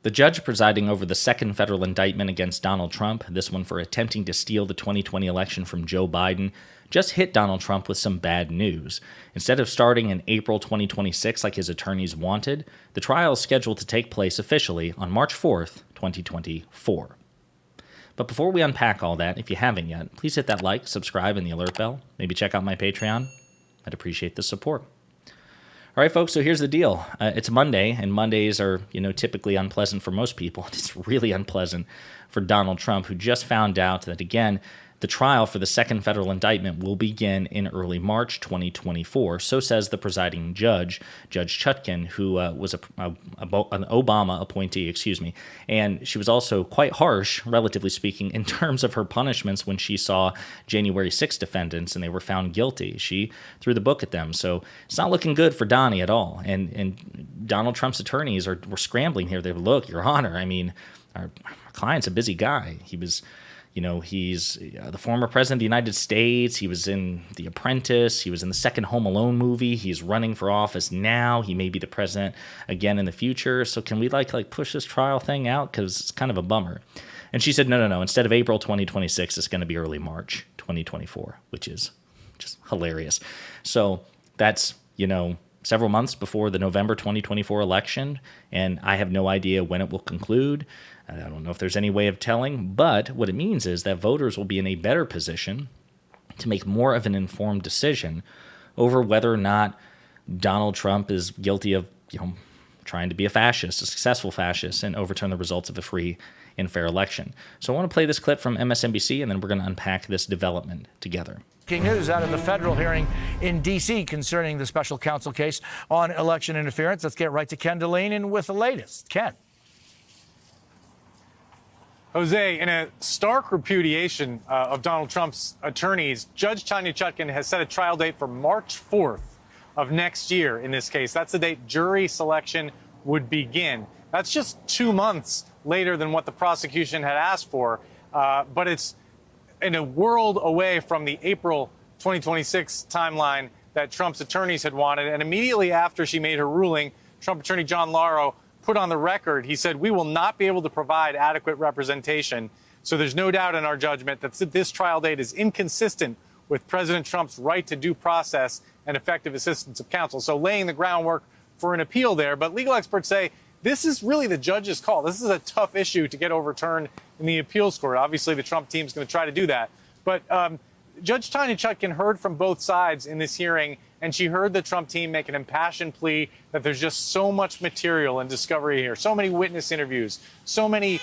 The judge presiding over the second federal indictment against Donald Trump, this one for attempting to steal the 2020 election from Joe Biden, just hit Donald Trump with some bad news. Instead of starting in April 2026 like his attorneys wanted, the trial is scheduled to take place officially on March 4th, 2024. But before we unpack all that, if you haven't yet, please hit that like, subscribe, and the alert bell. Maybe check out my Patreon. I'd appreciate the support. All right, folks, so here's the deal. It's Monday, and Mondays are, typically unpleasant for most people. It's really unpleasant for Donald Trump, who just found out that, again, the trial for the second federal indictment will begin in early March 2024. So says the presiding judge, Judge Chutkan, who was an Obama appointee, and she was also quite harsh, relatively speaking, in terms of her punishments when she saw January 6 defendants and they were found guilty. She threw the book at them. So it's not looking good for Donnie at all. And Donald Trump's attorneys were scrambling here. They were, look, Your Honor, our client's a busy guy. He's the former president of the United States. He was in The Apprentice. He was in the second Home Alone movie. He's running for office now. He may be the president again in the future. So can we push this trial thing out? Because it's kind of a bummer. And she said, no. Instead of April 2026, it's going to be early March 2024, which is just hilarious. So that's, several months before the November 2024 election, and I have no idea when it will conclude. I don't know if there's any way of telling, but what it means is that voters will be in a better position to make more of an informed decision over whether or not Donald Trump is guilty of, trying to be a fascist, a successful fascist, and overturn the results of a free and fair election. So I want to play this clip from MSNBC, and then we're going to unpack this development together. Breaking news out of the federal hearing in D.C. concerning the special counsel case on election interference. Let's get right to Ken Delaney with the latest. Ken. Jose, in a stark repudiation of Donald Trump's attorneys, Judge Tanya Chutkan has set a trial date for March 4th of next year in this case. That's the date jury selection would begin. That's just 2 months later than what the prosecution had asked for, but it's in a world away from the April 2026 timeline that Trump's attorneys had wanted. And immediately after she made her ruling, Trump attorney John Lauro put on the record, he said, we will not be able to provide adequate representation. So there's no doubt in our judgment that this trial date is inconsistent with President Trump's right to due process and effective assistance of counsel. So laying the groundwork for an appeal there. But legal experts say this is really the judge's call. This is a tough issue to get overturned in the appeals court. Obviously, the Trump team is going to try to do that. But Judge Tanya Chutkan heard from both sides in this hearing, and she heard the Trump team make an impassioned plea that there's just so much material and discovery here, so many witness interviews, so many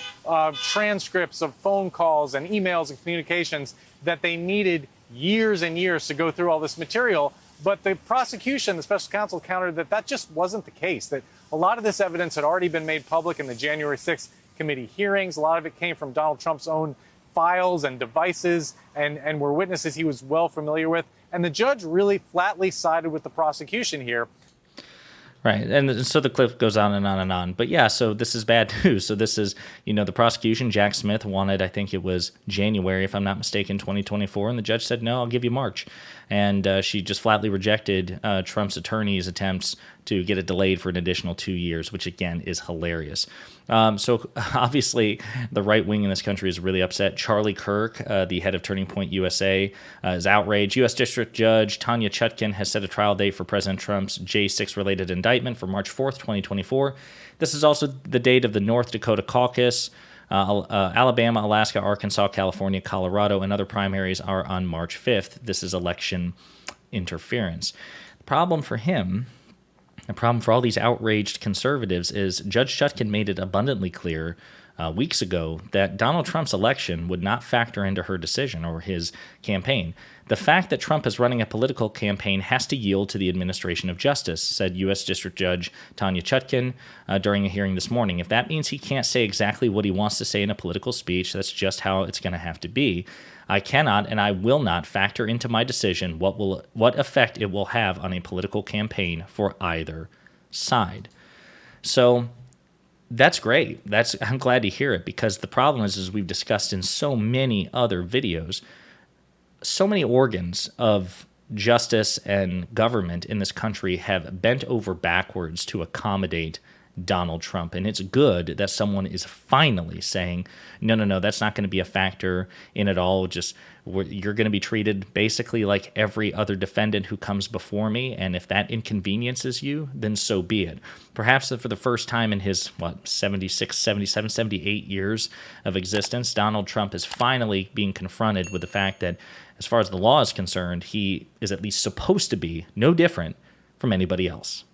transcripts of phone calls and emails and communications that they needed years and years to go through all this material. But the prosecution, the special counsel, countered that that just wasn't the case, that a lot of this evidence had already been made public in the January 6th committee hearings. A lot of it came from Donald Trump's own files and devices and were witnesses he was well familiar with. And the judge really flatly sided with the prosecution here. Right. And so the clip goes on and on and on. But yeah, so this is bad news. So this is, the prosecution, Jack Smith, wanted, I think it was January, if I'm not mistaken, 2024. And the judge said, no, I'll give you March. And she just flatly rejected Trump's attorney's attempts to get it delayed for an additional 2 years, which, again, is hilarious. So obviously, the right wing in this country is really upset. Charlie Kirk, the head of Turning Point USA, is outraged. U.S. District Judge Tanya Chutkan has set a trial date for President Trump's J6-related indictment for March 4th, 2024. This is also the date of the North Dakota caucus. Alabama, Alaska, Arkansas, California, Colorado, and other primaries are on March 5th. This is election interference. The problem for him, the problem for all these outraged conservatives, is Judge Chutkan made it abundantly clear weeks ago that Donald Trump's election would not factor into her decision or his campaign. The fact that Trump is running a political campaign has to yield to the administration of justice, said U.S. District Judge Tanya Chutkan during a hearing this morning. If that means he can't say exactly what he wants to say in a political speech, that's just how it's going to have to be. I cannot and I will not factor into my decision what effect it will have on a political campaign for either side. So that's great. I'm glad to hear it, because the problem is, as we've discussed in so many other videos, so many organs of justice and government in this country have bent over backwards to accommodate Donald Trump. And it's good that someone is finally saying, no, that's not going to be a factor in it all. You're going to be treated basically like every other defendant who comes before me. And if that inconveniences you, then so be it. Perhaps for the first time in his, 76, 77, 78 years of existence, Donald Trump is finally being confronted with the fact that, as far as the law is concerned, he is at least supposed to be no different from anybody else.